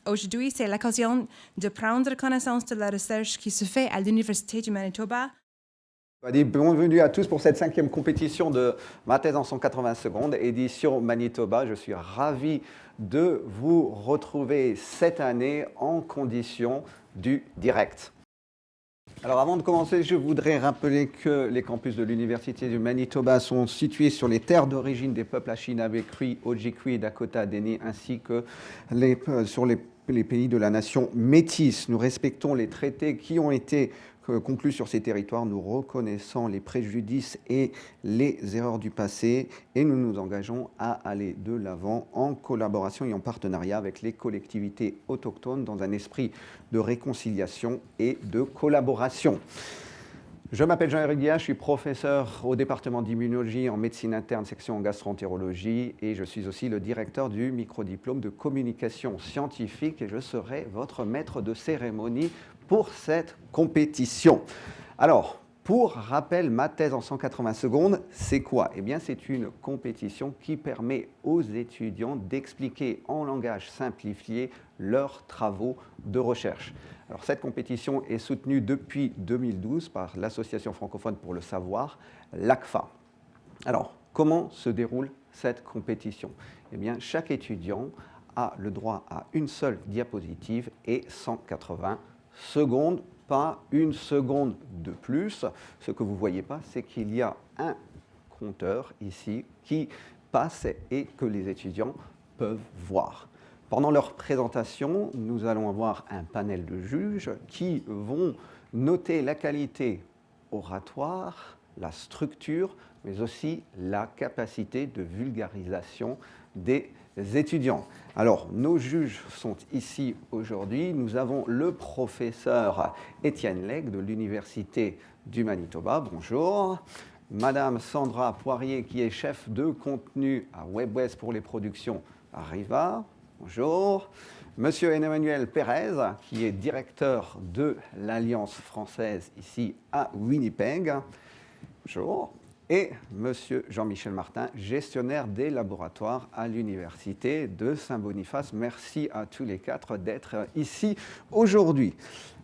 Aujourd'hui, c'est l'occasion de prendre connaissance de la recherche qui se fait à l'Université du Manitoba. Bienvenue à tous pour cette 5e compétition de ma thèse en 180 secondes, édition Manitoba. Je suis ravi de vous retrouver cette année en condition du direct. Alors avant de commencer, je voudrais rappeler que les campus de l'Université du Manitoba sont situés sur les terres d'origine des peuples Anishinaabe-Cree, Ojibwe et Dakota-Dene, ainsi que sur les pays de la nation métisse. Nous respectons les traités qui ont été conclus sur ces territoires, nous reconnaissons les préjudices et les erreurs du passé et nous nous engageons à aller de l'avant en collaboration et en partenariat avec les collectivités autochtones dans un esprit de réconciliation et de collaboration. Je m'appelle Jean-Éric Guillard, je suis professeur au département d'immunologie en médecine interne, section en gastroentérologie, et je suis aussi le directeur du microdiplôme de communication scientifique et je serai votre maître de cérémonie pour cette compétition. Alors, pour rappel, ma thèse en 180 secondes, c'est quoi? Eh bien, c'est une compétition qui permet aux étudiants d'expliquer en langage simplifié leurs travaux de recherche. Alors, cette compétition est soutenue depuis 2012 par l'Association francophone pour le savoir, l'ACFA. Alors, comment se déroule cette compétition? Eh bien, chaque étudiant a le droit à une seule diapositive et 180 secondes, pas une seconde de plus. Ce que vous ne voyez pas, c'est qu'il y a un compteur ici qui passe et que les étudiants peuvent voir. Pendant leur présentation, nous allons avoir un panel de juges qui vont noter la qualité oratoire, la structure, mais aussi la capacité de vulgarisation des étudiants. Alors, nos juges sont ici aujourd'hui. Nous avons le professeur Étienne Legge de l'Université du Manitoba. Bonjour. Madame Sandra Poirier, qui est chef de contenu à WebWest pour les productions Arriva. Bonjour. Monsieur Emmanuel Pérez, qui est directeur de l'Alliance française ici à Winnipeg. Bonjour. Et Monsieur Jean-Michel Martin, gestionnaire des laboratoires à l'Université de Saint-Boniface. Merci à tous les quatre d'être ici aujourd'hui.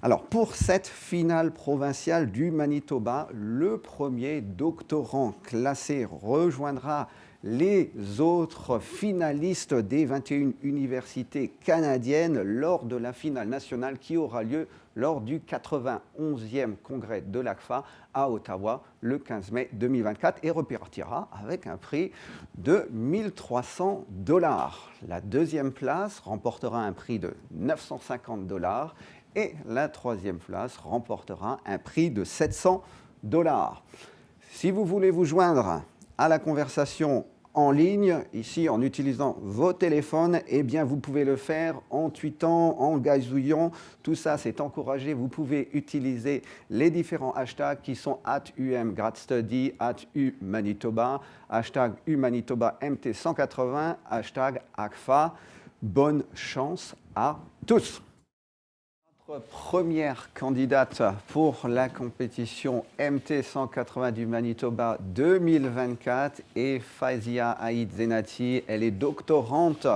Alors, pour cette finale provinciale du Manitoba, le premier doctorant classé rejoindra les autres finalistes des 21 universités canadiennes lors de la finale nationale qui aura lieu lors du 91e congrès de l'ACFA à Ottawa le 15 mai 2024 et repartira avec un prix de 1 300 $. La deuxième place remportera un prix de 950 $ et la troisième place remportera un prix de 700 $. Si vous voulez vous joindre à la conversation en ligne, ici en utilisant vos téléphones, eh bien vous pouvez le faire en tweetant, en gazouillant. Tout ça, c'est encouragé. Vous pouvez utiliser les différents hashtags qui sont @UMGradStudy, @UManitoba, hashtag UManitoba MT180, hashtag ACFA. Bonne chance à tous. Notre première candidate pour la compétition MT180 du Manitoba 2024 est Faizia Aïd Zenati. Elle est doctorante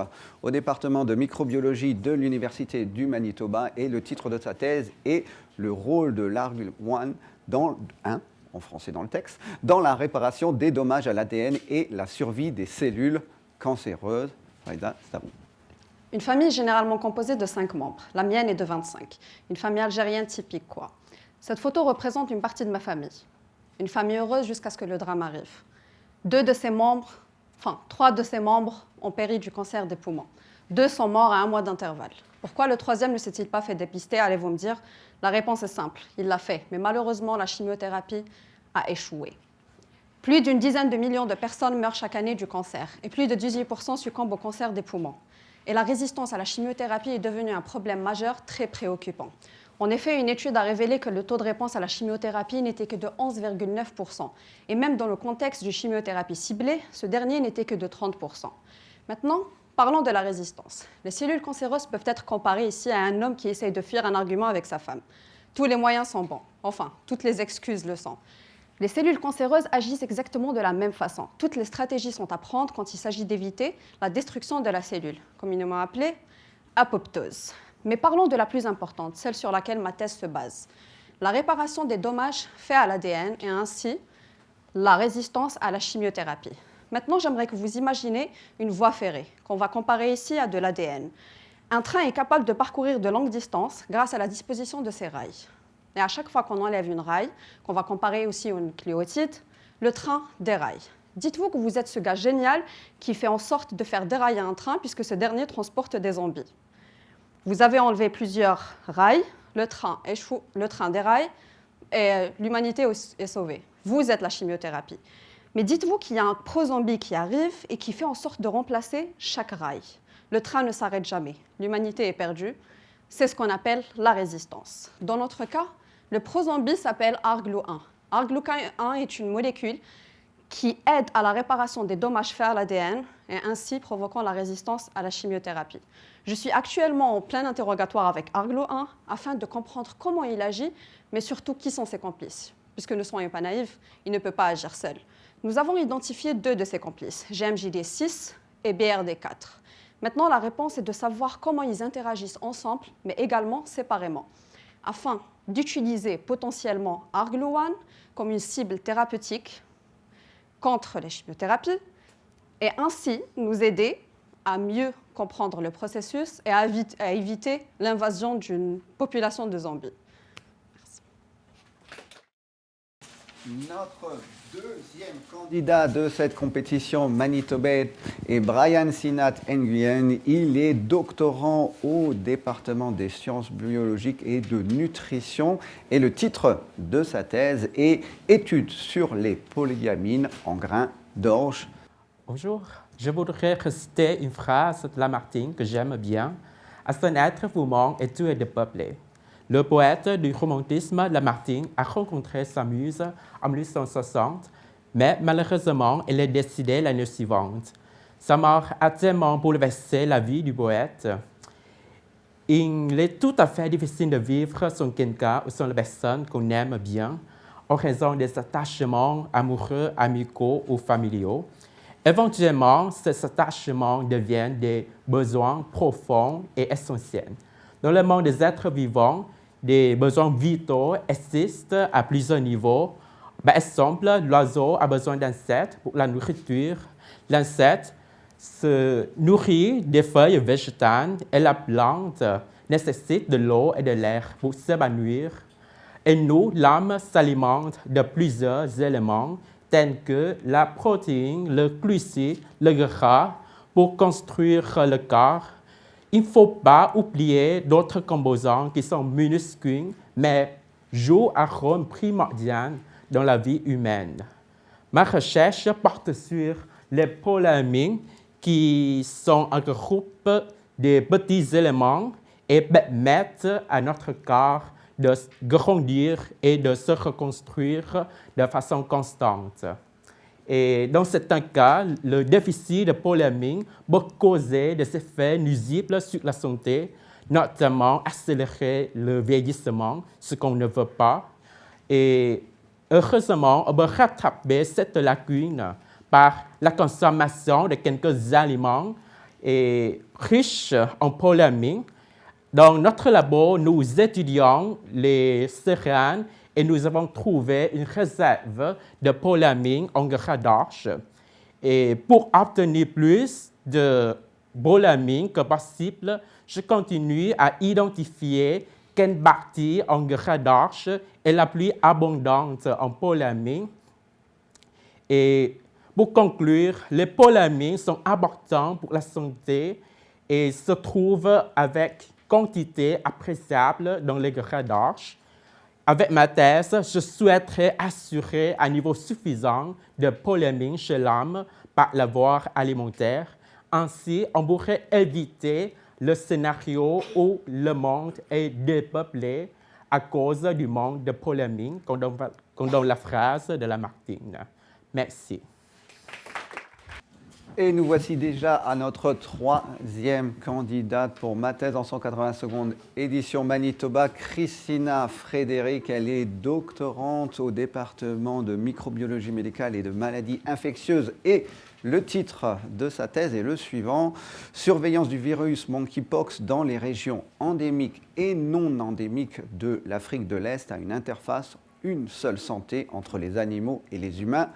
au département de microbiologie de l'Université du Manitoba et le titre de sa thèse est « Le rôle de l'ARG1 en français dans le texte, dans la réparation des dommages à l'ADN et la survie des cellules cancéreuses ». Faizia, c'est à vous. Une famille généralement composée de 5 membres. La mienne est de 25. Une famille algérienne typique, quoi. Cette photo représente une partie de ma famille. Une famille heureuse jusqu'à ce que le drame arrive. 3 de ses membres ont péri du cancer des poumons. 2 sont morts à 1 mois d'intervalle. Pourquoi le troisième ne s'est-il pas fait dépister, allez-vous me dire? La réponse est simple, il l'a fait. Mais malheureusement, la chimiothérapie a échoué. Plus d'une dizaine de millions de personnes meurent chaque année du cancer et plus de 18% succombent au cancer des poumons. Et la résistance à la chimiothérapie est devenue un problème majeur très préoccupant. En effet, une étude a révélé que le taux de réponse à la chimiothérapie n'était que de 11,9%. Et même dans le contexte d'une chimiothérapie ciblée, ce dernier n'était que de 30%. Maintenant, parlons de la résistance. Les cellules cancéreuses peuvent être comparées ici à un homme qui essaye de fuir un argument avec sa femme. Tous les moyens sont bons. Enfin, toutes les excuses le sont. Les cellules cancéreuses agissent exactement de la même façon. Toutes les stratégies sont à prendre quand il s'agit d'éviter la destruction de la cellule, communément appelée apoptose. Mais parlons de la plus importante, celle sur laquelle ma thèse se base. La réparation des dommages faits à l'ADN et ainsi la résistance à la chimiothérapie. Maintenant, j'aimerais que vous imaginez une voie ferrée, qu'on va comparer ici à de l'ADN. Un train est capable de parcourir de longues distances grâce à la disposition de ses rails. Et à chaque fois qu'on enlève une rail, qu'on va comparer aussi au nucléotide, le train déraille. Dites-vous que vous êtes ce gars génial qui fait en sorte de faire dérailler un train puisque ce dernier transporte des zombies. Vous avez enlevé plusieurs rails, le train échoue, le train déraille et l'humanité est sauvée. Vous êtes la chimiothérapie. Mais dites-vous qu'il y a un pro-zombie qui arrive et qui fait en sorte de remplacer chaque rail. Le train ne s'arrête jamais. L'humanité est perdue. C'est ce qu'on appelle la résistance. Dans notre cas, le pro-zombie s'appelle ARGLO1. ARGLO1 est une molécule qui aide à la réparation des dommages faits à l'ADN et ainsi provoquant la résistance à la chimiothérapie. Je suis actuellement en plein interrogatoire avec ARGLO1 afin de comprendre comment il agit, mais surtout qui sont ses complices. Puisque ne soyons pas naïfs, il ne peut pas agir seul. Nous avons identifié 2 de ses complices, GMJD6 et BRD4. Maintenant, la réponse est de savoir comment ils interagissent ensemble, mais également séparément, afin d'utiliser potentiellement ARGLO1 comme une cible thérapeutique contre les chimiothérapies et ainsi nous aider à mieux comprendre le processus et à éviter l'invasion d'une population de zombies. Merci. Notre deuxième candidat de cette compétition manitobaine est Brian Sinat Nguyen. Il est doctorant au département des sciences biologiques et de nutrition et le titre de sa thèse est « Études sur les polyamines en grains d'orge ». Bonjour, je voudrais réciter une phrase de Lamartine que j'aime bien. « À son être fumant et tué de peupler ». Le poète du romantisme Lamartine a rencontré sa muse en 1860, mais malheureusement, elle est décédée l'année suivante. Sa mort a tellement bouleversé la vie du poète. Il est tout à fait difficile de vivre sans quelqu'un ou sans la personne qu'on aime bien, en raison des attachements amoureux, amicaux ou familiaux. Éventuellement, ces attachements deviennent des besoins profonds et essentiels. Dans le monde des êtres vivants, des besoins vitaux existent à plusieurs niveaux. Par exemple, l'oiseau a besoin d'insectes pour la nourriture. L'insecte se nourrit des feuilles végétales et la plante nécessite de l'eau et de l'air pour s'épanouir. Et nous, l'âme s'alimente de plusieurs éléments tels que la protéine, le glucide, le gras pour construire le corps. Il ne faut pas oublier d'autres composants qui sont minuscules, mais jouent un rôle primordial dans la vie humaine. Ma recherche porte sur les polyamines qui sont un groupe de petits éléments et permettent à notre corps de grandir et de se reconstruire de façon constante. Et dans certains cas, le déficit de polyamine peut causer des effets nuisibles sur la santé, notamment accélérer le vieillissement, ce qu'on ne veut pas. Et heureusement, on peut rattraper cette lacune par la consommation de quelques aliments riches en polyamine. Dans notre labo, nous étudions les céréales et nous avons trouvé une réserve de polyamine en gras d'orge. Et pour obtenir plus de polyamine que possible, je continue à identifier quelle partie en gras d'orge est la plus abondante en polyamine. Et pour conclure, les polyamines sont importants pour la santé et se trouvent avec quantité appréciable dans les gras d'orge. Avec ma thèse, je souhaiterais assurer un niveau suffisant de polyamine chez l'homme par la voie alimentaire. Ainsi, on pourrait éviter le scénario où le monde est dépeuplé à cause du manque de polyamine, comme dans la phrase de Lamartine. Merci. Et nous voici déjà à notre troisième candidate pour ma thèse en 180 secondes, édition Manitoba, Christina Frédéric. Elle est doctorante au département de microbiologie médicale et de maladies infectieuses et Le titre de sa thèse est le suivant: Surveillance du virus monkeypox dans les régions endémiques et non endémiques de l'Afrique de l'Est à une interface, une seule santé entre les animaux et les humains.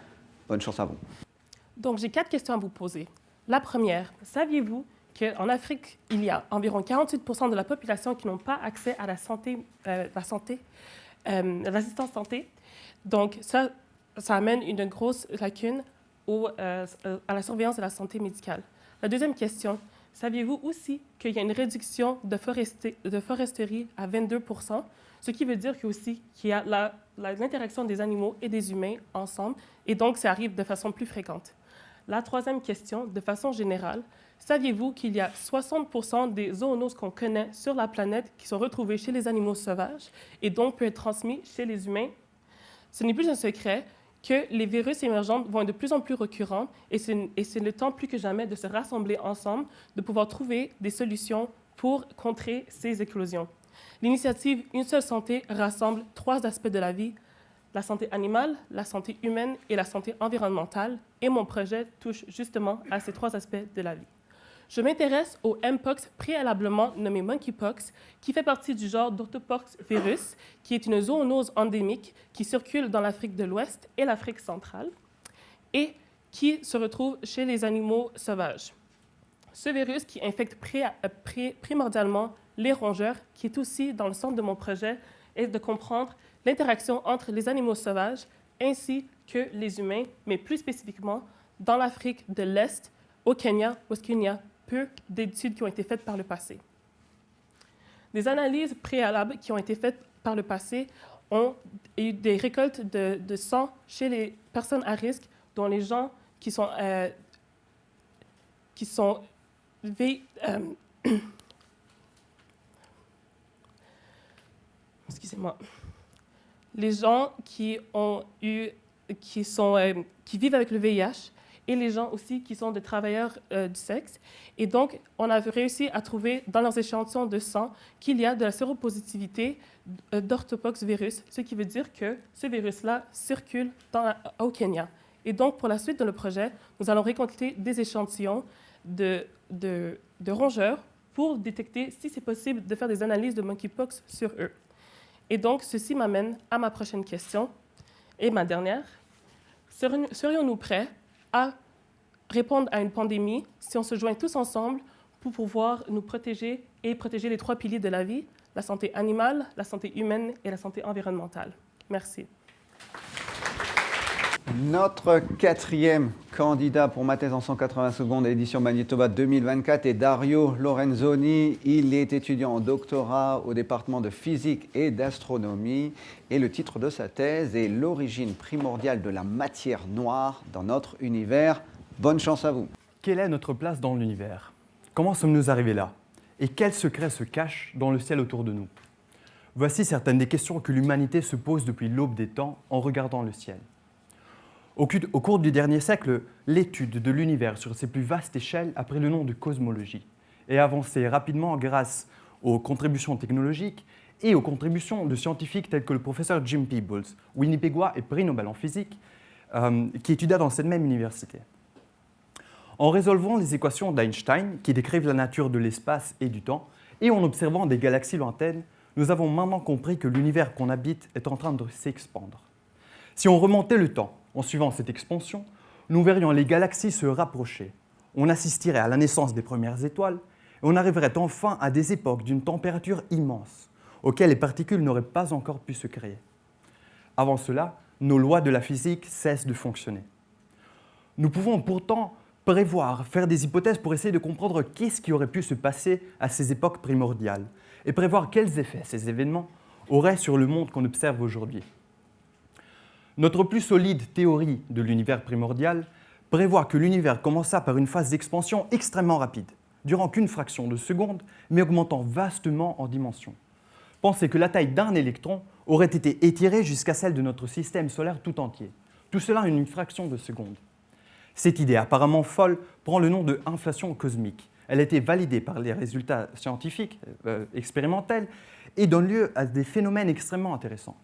Bonne chance à vous. Donc, j'ai 4 questions à vous poser. La première, saviez-vous qu'en Afrique, il y a environ 48% de la population qui n'ont pas accès à l'assistance santé? Donc, ça amène une grosse lacune à la surveillance de la santé médicale. La deuxième question, saviez-vous aussi qu'il y a une réduction de foresterie à 22%, ce qui veut dire qu'il y a l'interaction des animaux et des humains ensemble, et donc ça arrive de façon plus fréquente. La troisième question, de façon générale, saviez-vous qu'il y a 60% des zoonoses qu'on connaît sur la planète qui sont retrouvées chez les animaux sauvages et donc peuvent être transmis chez les humains? Ce n'est plus un secret que les virus émergents vont être de plus en plus récurrents et c'est le temps plus que jamais de se rassembler ensemble, de pouvoir trouver des solutions pour contrer ces éclosions. L'initiative Une seule santé rassemble 3 aspects de la vie: la santé animale, la santé humaine et la santé environnementale, et mon projet touche justement à ces 3 aspects de la vie. Je m'intéresse au Mpox, préalablement nommé monkeypox, qui fait partie du genre d'Orthopox virus, qui est une zoonose endémique qui circule dans l'Afrique de l'Ouest et l'Afrique centrale et qui se retrouve chez les animaux sauvages. Ce virus qui infecte primordialement les rongeurs, qui est aussi dans le centre de mon projet, est de comprendre l'interaction entre les animaux sauvages ainsi que les humains, mais plus spécifiquement dans l'Afrique de l'Est, au Kenya, où il y a peu d'études qui ont été faites par le passé. Des analyses préalables qui ont été faites par le passé ont eu des récoltes de sang chez les personnes à risque, dont les gens qui sont excusez-moi. Les gens qui vivent avec le VIH et les gens aussi qui sont des travailleurs du sexe. Et donc, on a réussi à trouver dans leurs échantillons de sang qu'il y a de la séropositivité d'Orthopox virus, ce qui veut dire que ce virus-là circule au Kenya. Et donc, pour la suite de le projet, nous allons récolter des échantillons de rongeurs pour détecter si c'est possible de faire des analyses de monkeypox sur eux. Et donc, ceci m'amène à ma prochaine question et ma dernière. Serions-nous prêts à répondre à une pandémie si on se joint tous ensemble pour pouvoir nous protéger et protéger les 3 piliers de la vie, la santé animale, la santé humaine et la santé environnementale? Merci. Notre 4e candidat pour ma thèse en 180 secondes, édition Manitoba 2024, est Dario Lorenzoni. Il est étudiant en doctorat au département de physique et d'astronomie. Et le titre de sa thèse est L'origine primordiale de la matière noire dans notre univers. Bonne chance à vous. Quelle est notre place dans l'univers? Comment sommes-nous arrivés là? Et quels secrets se cachent dans le ciel autour de nous? Voici certaines des questions que l'humanité se pose depuis l'aube des temps en regardant le ciel. Au cours du dernier siècle, l'étude de l'univers sur ses plus vastes échelles a pris le nom de cosmologie et a avancé rapidement grâce aux contributions technologiques et aux contributions de scientifiques tels que le professeur Jim Peebles, winnipégois et prix Nobel en physique, qui étudia dans cette même université. En résolvant les équations d'Einstein, qui décrivent la nature de l'espace et du temps, et en observant des galaxies lointaines, nous avons maintenant compris que l'univers qu'on habite est en train de s'expandre. Si on remontait le temps, en suivant cette expansion, nous verrions les galaxies se rapprocher. On assisterait à la naissance des premières étoiles et on arriverait enfin à des époques d'une température immense, auxquelles les particules n'auraient pas encore pu se créer. Avant cela, nos lois de la physique cessent de fonctionner. Nous pouvons pourtant prévoir, faire des hypothèses pour essayer de comprendre qu'est-ce qui aurait pu se passer à ces époques primordiales et prévoir quels effets ces événements auraient sur le monde qu'on observe aujourd'hui. Notre plus solide théorie de l'univers primordial prévoit que l'univers commença par une phase d'expansion extrêmement rapide, durant qu'une fraction de seconde, mais augmentant vastement en dimension. Pensez que la taille d'un électron aurait été étirée jusqu'à celle de notre système solaire tout entier. Tout cela en une fraction de seconde. Cette idée apparemment folle prend le nom de inflation cosmique. Elle a été validée par les résultats scientifiques expérimentels et donne lieu à des phénomènes extrêmement intéressants.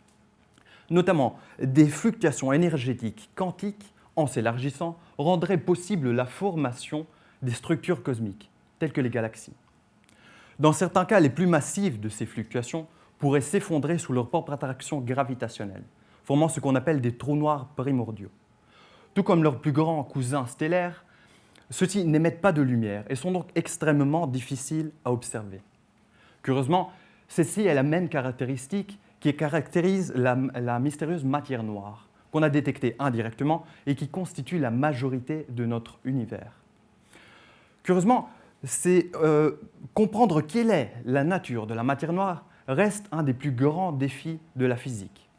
Notamment des fluctuations énergétiques quantiques, en s'élargissant, rendrait possible la formation des structures cosmiques, telles que les galaxies. Dans certains cas, les plus massifs de ces fluctuations pourraient s'effondrer sous leur propre attraction gravitationnelle, formant ce qu'on appelle des trous noirs primordiaux. Tout comme leurs plus grands cousins stellaires, ceux-ci n'émettent pas de lumière et sont donc extrêmement difficiles à observer. Curieusement, celle-ci est la même caractéristique qui caractérise la mystérieuse matière noire, qu'on a détectée indirectement et qui constitue la majorité de notre univers. Curieusement, comprendre quelle est la nature de la matière noire reste un des plus grands défis de la physique.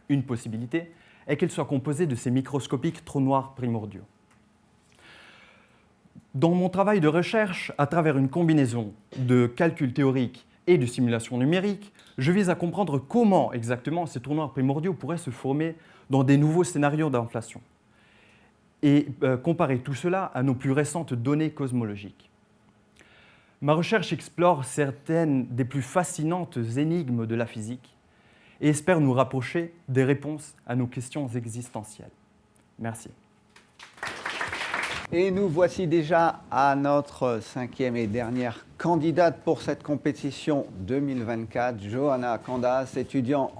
Une possibilité est qu'elle soit composée de ces microscopiques trous noirs primordiaux. Dans mon travail de recherche, à travers une combinaison de calculs théoriques et de simulations numériques, je vise à comprendre comment exactement ces trous noirs primordiaux pourraient se former dans des nouveaux scénarios d'inflation et comparer tout cela à nos plus récentes données cosmologiques. Ma recherche explore certaines des plus fascinantes énigmes de la physique et espère nous rapprocher des réponses à nos questions existentielles. Merci. Et nous voici déjà à notre 5e et dernière candidate pour cette compétition 2024, Johanna Candas, étudiante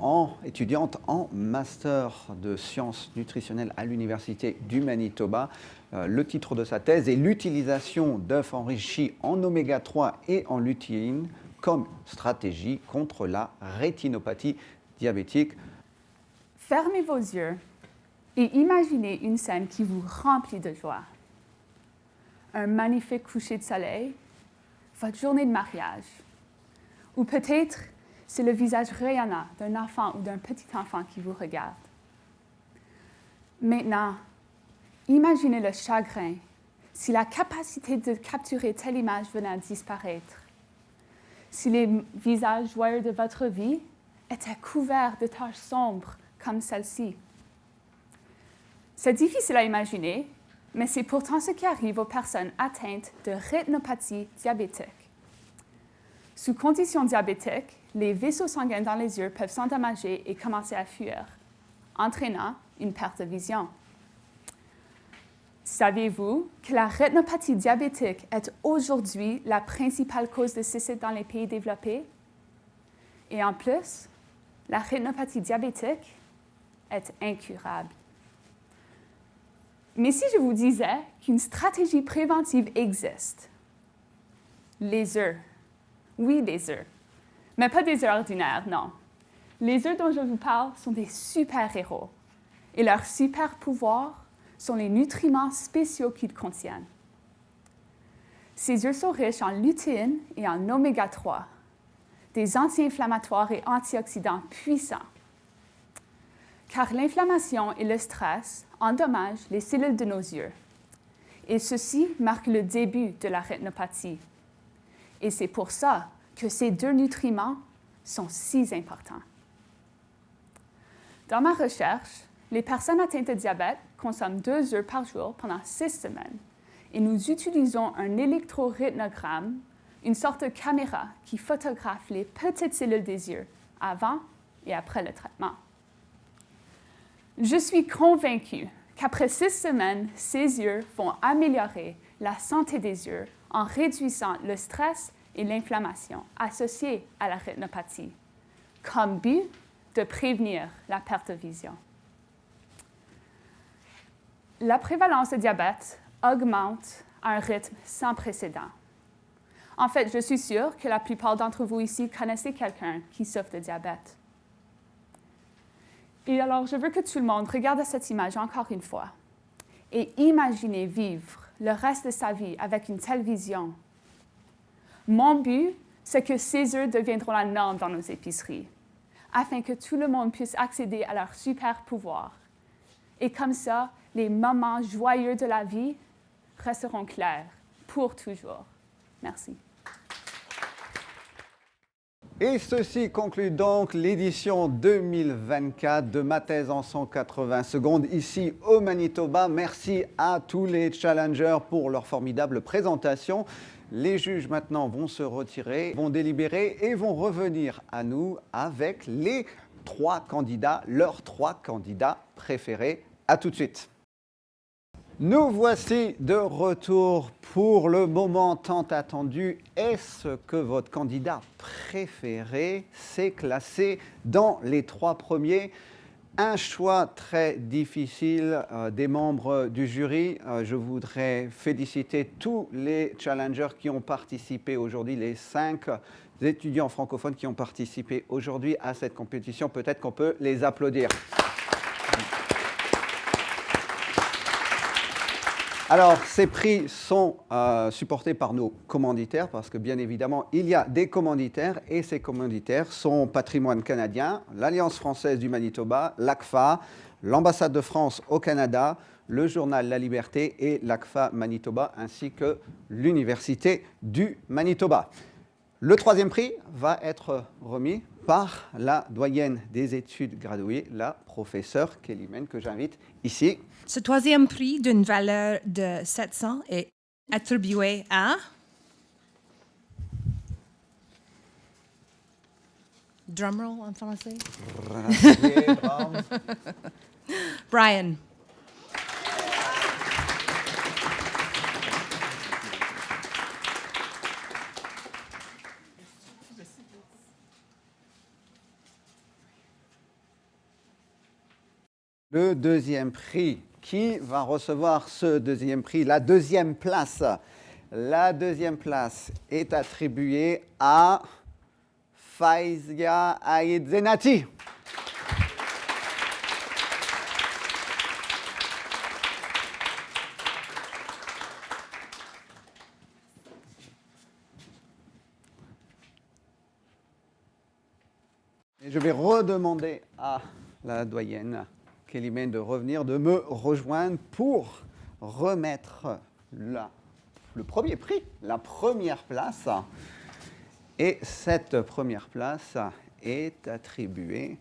en master de sciences nutritionnelles à l'Université du Manitoba. Le titre de sa thèse est « L'utilisation d'œufs enrichis en oméga 3 et en lutéine comme stratégie contre la rétinopathie diabétique ». Fermez vos yeux et imaginez une scène qui vous remplit de joie. Un magnifique coucher de soleil, votre journée de mariage. Ou peut-être c'est le visage rayonnant d'un enfant ou d'un petit enfant qui vous regarde. Maintenant, imaginez le chagrin si la capacité de capturer telle image venait à disparaître. Si les visages joyeux de votre vie étaient couverts de taches sombres comme celle-ci. C'est difficile à imaginer, mais c'est pourtant ce qui arrive aux personnes atteintes de rétinopathie diabétique. Sous conditions diabétiques, les vaisseaux sanguins dans les yeux peuvent s'endommager et commencer à fuir, entraînant une perte de vision. Saviez-vous que la rétinopathie diabétique est aujourd'hui la principale cause de suicide dans les pays développés? Et en plus, la rétinopathie diabétique est incurable. Mais si je vous disais qu'une stratégie préventive existe, les œufs. Oui, les œufs. Mais pas des œufs ordinaires, non. Les œufs dont je vous parle sont des super-héros. Et leurs super-pouvoirs sont les nutriments spéciaux qu'ils contiennent. Ces œufs sont riches en lutéine et en oméga 3, des anti-inflammatoires et antioxydants puissants. Car l'inflammation et le stress endommagent les cellules de nos yeux. Et ceci marque le début de la rétinopathie. Et c'est pour ça que ces deux nutriments sont si importants. Dans ma recherche, les personnes atteintes de diabète consomment 2 œufs par jour pendant 6 semaines. Et nous utilisons un électrorétinogramme, une sorte de caméra qui photographe les petites cellules des yeux avant et après le traitement. Je suis convaincue qu'après 6 semaines, ces yeux vont améliorer la santé des yeux en réduisant le stress et l'inflammation associés à la rétinopathie, comme but de prévenir la perte de vision. La prévalence de diabète augmente à un rythme sans précédent. En fait, je suis sûre que la plupart d'entre vous ici connaissez quelqu'un qui souffre de diabète. Et alors, je veux que tout le monde regarde cette image encore une fois et imaginez vivre le reste de sa vie avec une telle vision. Mon but, c'est que ces œufs deviendront la norme dans nos épiceries, afin que tout le monde puisse accéder à leur super pouvoir. Et comme ça, les moments joyeux de la vie resteront clairs pour toujours. Merci. Et ceci conclut donc l'édition 2024 de ma thèse en 180 secondes ici au Manitoba. Merci à tous les challengers pour leur formidable présentation. Les juges maintenant vont se retirer, vont délibérer et vont revenir à nous avec les 3 candidats, leurs 3 candidats préférés. À tout de suite. Nous voici de retour pour le moment tant attendu. Est-ce que votre candidat préféré s'est classé dans les 3 premiers? Un choix très difficile des membres du jury. Je voudrais féliciter tous les challengers qui ont participé aujourd'hui, les 5 étudiants francophones qui ont participé aujourd'hui à cette compétition. Peut-être qu'on peut les applaudir. Alors, ces prix sont supportés par nos commanditaires parce que, bien évidemment, il y a des commanditaires et ces commanditaires sont Patrimoine canadien, l'Alliance française du Manitoba, l'ACFA, l'ambassade de France au Canada, le journal La Liberté et l'ACFA Manitoba ainsi que l'Université du Manitoba. Le 3e prix va être remis par la doyenne des études graduées, la professeure Kelly Mann, que j'invite ici. Ce 3e prix d'une valeur de 700 est attribué à drumroll en français. Brian. Le 2e prix. Qui va recevoir ce 2e prix? La 2e place. La 2e place est attribuée à Faizia Aïd Zenati. Et je vais redemander à la doyenne Kelly Mann de revenir, de me rejoindre pour remettre le premier prix, la première place. Et cette première place est attribuée,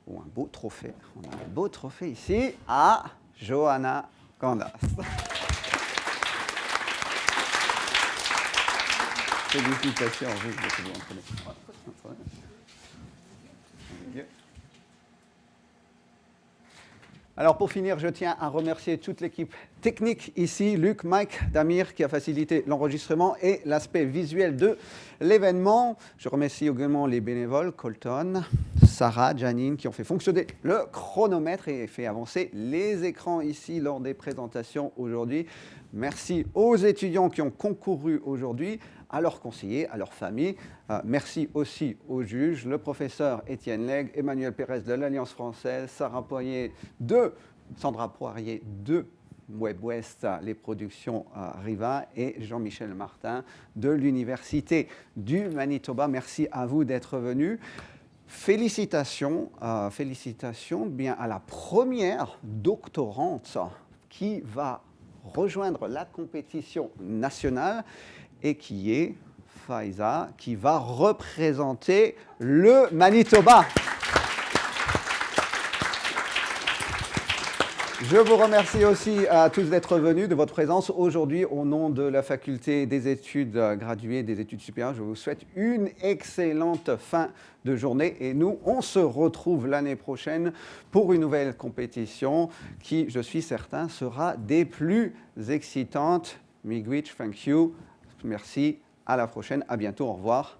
ou un beau trophée, on a un beau trophée ici, à Johanna Candace. Félicitations, vous vous entraîner. Alors pour finir, je tiens à remercier toute l'équipe technique ici, Luc, Mike, Damir, qui a facilité l'enregistrement et l'aspect visuel de l'événement. Je remercie également les bénévoles, Colton, Sarah, Janine, qui ont fait fonctionner le chronomètre et fait avancer les écrans ici lors des présentations aujourd'hui. Merci aux étudiants qui ont concouru aujourd'hui, à leurs conseillers, à leurs familles. Merci aussi aux juges, le professeur Étienne Legge, Emmanuel Pérez de l'Alliance française, Sandra Poirier de WebWest, les productions Riva, et Jean-Michel Martin de l'Université du Manitoba. Merci à vous d'être venus. Félicitations bien à la première doctorante qui va rejoindre la compétition nationale et qui est Faiza, qui va représenter le Manitoba. Je vous remercie aussi à tous d'être venus, de votre présence aujourd'hui au nom de la Faculté des études graduées, des études supérieures. Je vous souhaite une excellente fin de journée et nous, on se retrouve l'année prochaine pour une nouvelle compétition qui, je suis certain, sera des plus excitantes. Miigwech, thank you. Merci, à la prochaine, à bientôt, au revoir.